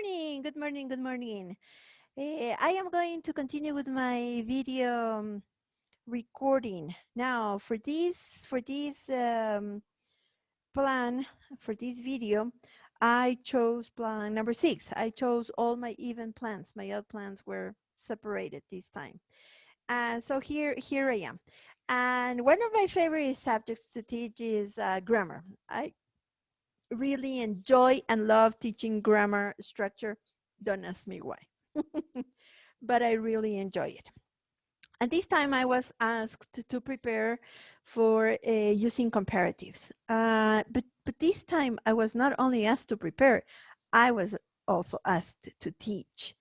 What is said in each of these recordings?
morning, good morning, good morning. I am going to continue with my video recording. Now, for this plan, for this video, I chose plan number 6. I chose all my even plans. My odd plans were separated this time. And so here I am. And one of my favorite subjects to teach is grammar. I really enjoy and love teaching grammar structure. Don't ask me why, but I really enjoy it. And this time I was asked to prepare for using comparatives. But this time I was not only asked to prepare, I was also asked to teach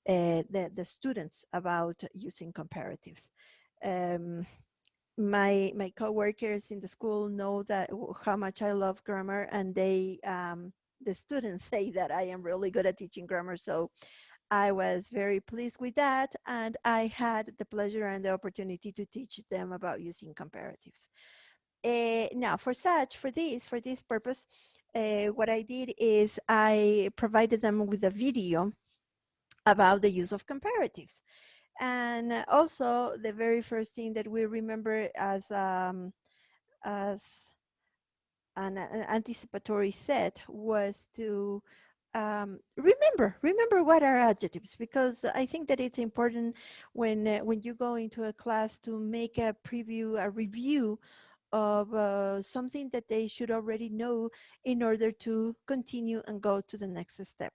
the students about using comparatives. Um, my coworkers in the school know that how much I love grammar, and the students say that I am really good at teaching grammar. So I was very pleased with that, and I had the pleasure and the opportunity to teach them about using comparatives. Now, for this purpose, what I did is I provided them with a video about the use of comparatives. And also, the very first thing that we remember as an anticipatory set was to remember what are adjectives, because I think that it's important when you go into a class to make a review of something that they should already know in order to continue and go to the next step.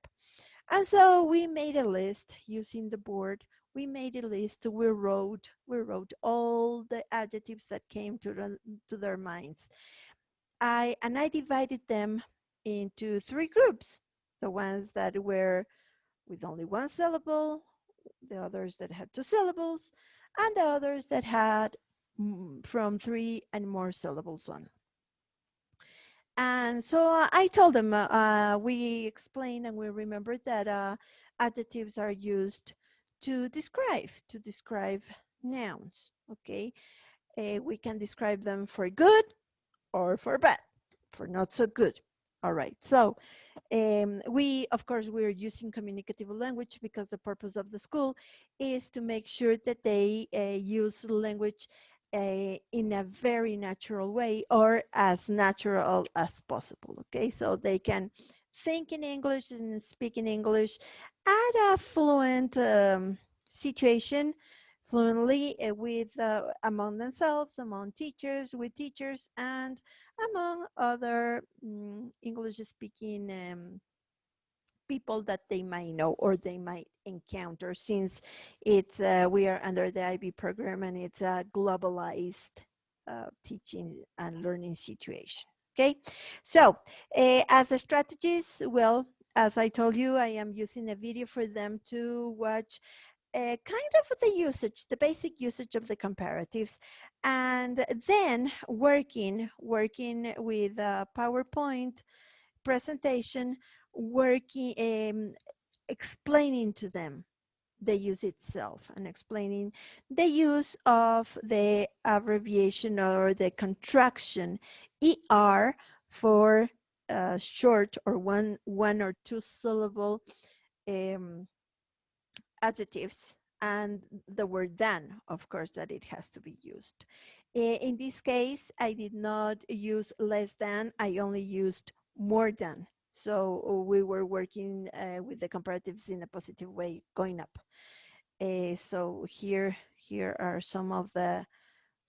And so we made a list using the board. We made a list. We wrote all the adjectives that came to their minds. I divided them into 3 groups: the ones that were with only 1 syllable, the others that had 2 syllables, and the others that had from 3 and more syllables on. And so I told them, we explained and we remembered that adjectives are used to describe nouns. Okay, we can describe them for good or for bad, for not so good. All right, so of course, we're using communicative language because the purpose of the school is to make sure that they use language in a very natural way, or as natural as possible. Okay, so they can think in English and speak in English at a fluent situation, fluently, with among themselves, among teachers, with teachers, and among other English speaking people that they might know or they might encounter, since it's we are under the IB program and it's a globalized teaching and learning situation. Okay, so as a strategist, well, as I told you, I am using a video for them to watch kind of the usage, the basic usage of the comparatives, and then working with a PowerPoint presentation, working, explaining to them the use itself and explaining the use of the abbreviation or the contraction ER for short or one or 2 syllable um, adjectives, and the word than, of course, that it has to be used. In this case, I did not use less than, I only used more than. So we were working with the comparatives in a positive way, going up. So here are some of the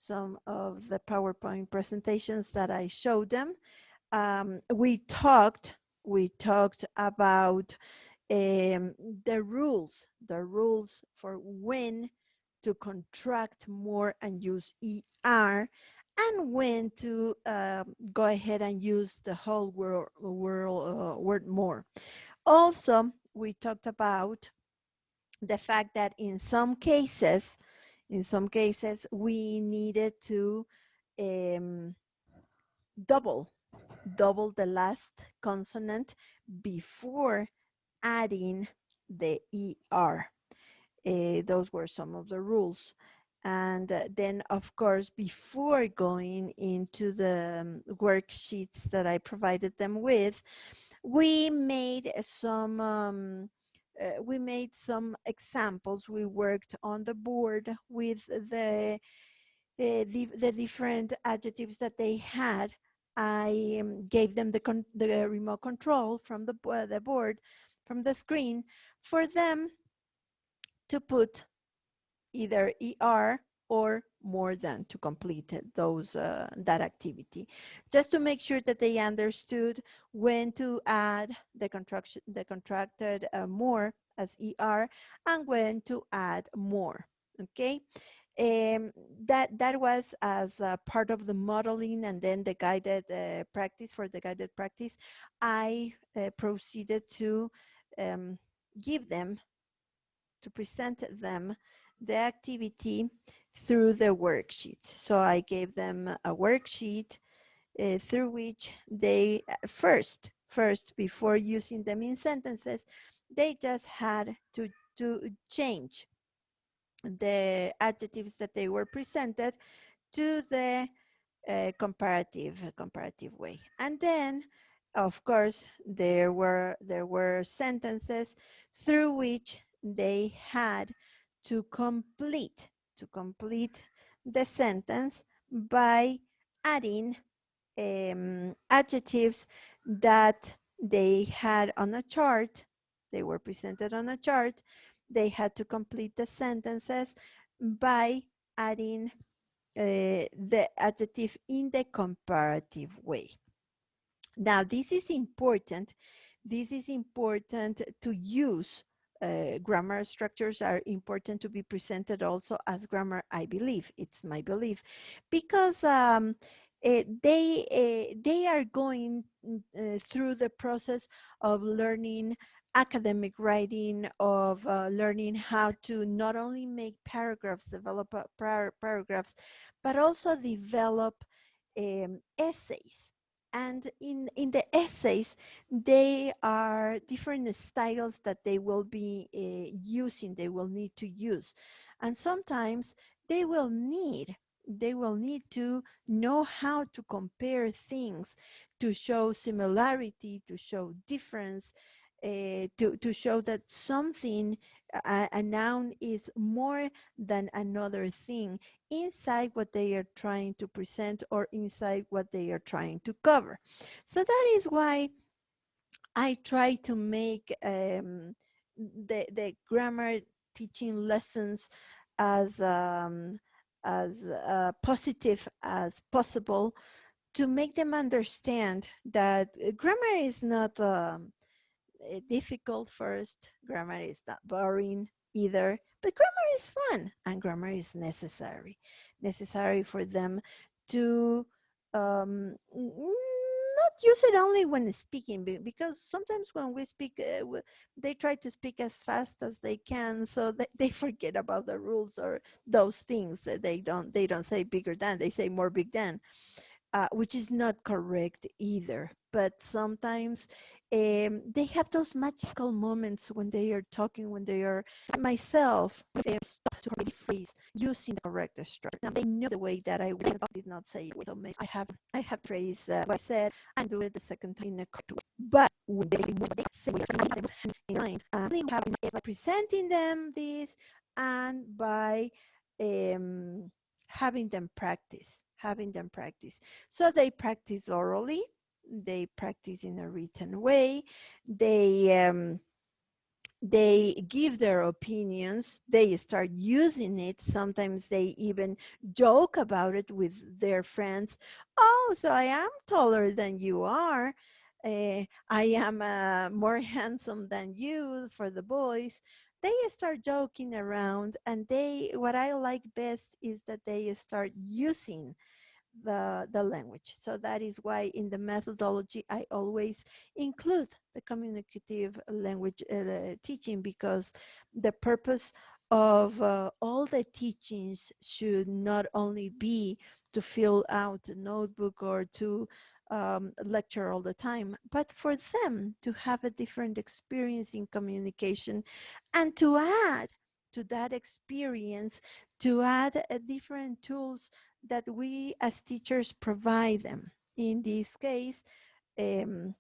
PowerPoint presentations that I showed them. We talked about the rules for when to contract more and use ER, and when to go ahead and use the whole word more. Also, we talked about the fact that in some cases, we needed to um, double double the last consonant before adding the ER. Those were some of the rules. And then, of course, before going into the worksheets that I provided them with, we made some examples. We worked on the board with the different adjectives that they had. I gave them the remote control from the board, from the screen, for them to put either ER or more than to complete that activity, just to make sure that they understood when to add the contracted more as ER and when to add more. Okay. Um, that was as part of the modeling, and then the guided practice. For the guided practice, I proceeded to um, give them, to present them the activity through the worksheet. So I gave them a worksheet through which they first, before using them in sentences, they just had to change the adjectives that they were presented to the comparative way. And then, of course, there were sentences through which they had to complete the sentence by adding adjectives that they had on a chart. They were presented on a chart. They had to complete the sentences by adding the adjective in the comparative way. Now, this is important. This is important to use. Grammar structures are important to be presented also as grammar, I believe. It's my belief. Because they are going through the process of learning academic writing, of learning how to not only make paragraphs, develop paragraphs, but also develop essays. And in the essays, they are different styles that they will be using, they will need to use. And sometimes they will need to know how to compare things, to show similarity, to show difference, to show that something, a noun is more than another thing inside what they are trying to present or inside what they are trying to cover. So that is why I try to make the grammar teaching lessons as positive as possible, to make them understand that grammar is not difficult first. Grammar is not boring either, but grammar is fun, and grammar is necessary for them to not use it only when speaking, because sometimes when we speak, they try to speak as fast as they can, so they forget about the rules or those things. They don't say bigger than, they say more big than, which is not correct either. But sometimes they have those magical moments when they are talking, when they are, myself, stop to correctly phrase using the correct structure. Now they know the way that I did not say it, so maybe I have phrased what I said and do it the second time in a correct way. But when they move, they say I have them in mind. By presenting them this, and by um, having them practice. So they practice orally, they practice in a written way, they they give their opinions, they start using it. Sometimes they even joke about it with their friends. Oh, so I am taller than you are. I am more handsome than you, for the boys. They start joking around, and what I like best is that they start using the language. So that is why in the methodology I always include the communicative language teaching, because the purpose of all the teachings should not only be to fill out a notebook or to lecture all the time, but for them to have a different experience in communication, and to add to that experience, to add different tools that we as teachers provide them. In this case, um,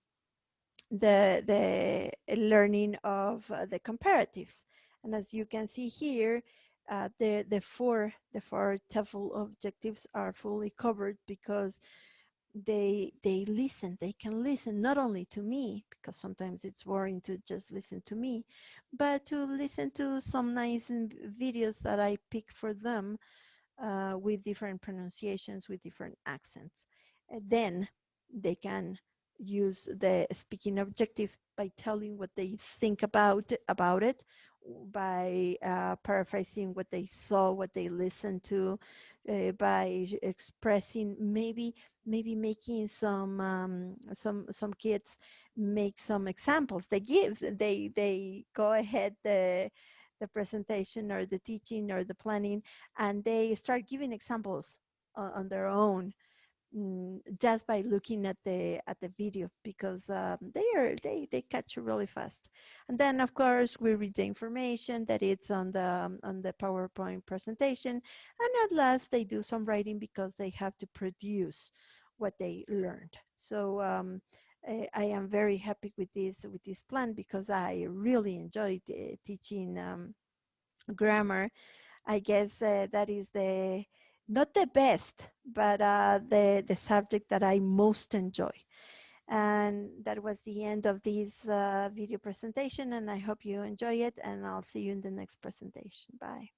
the learning of the comparatives. And as you can see here, the four TEFL objectives are fully covered because they listen. They can listen not only to me, because sometimes it's boring to just listen to me, but to listen to some nice videos that I pick for them, with different pronunciations, with different accents. And then they can use the speaking objective by telling what they think about it, by paraphrasing what they saw, what they listened to, by expressing, maybe making some kids make some examples. They go ahead the presentation or the teaching or the planning, and they start giving examples on their own, just by looking at the video, because they catch really fast. And then of course we read the information that it's on the PowerPoint presentation, and at last they do some writing because they have to produce what they learned. So I am very happy with this plan because I really enjoyed teaching grammar. I guess that is the not the best, but the subject that I most enjoy. And that was the end of this video presentation, and I hope you enjoy it, and I'll see you in the next presentation. Bye.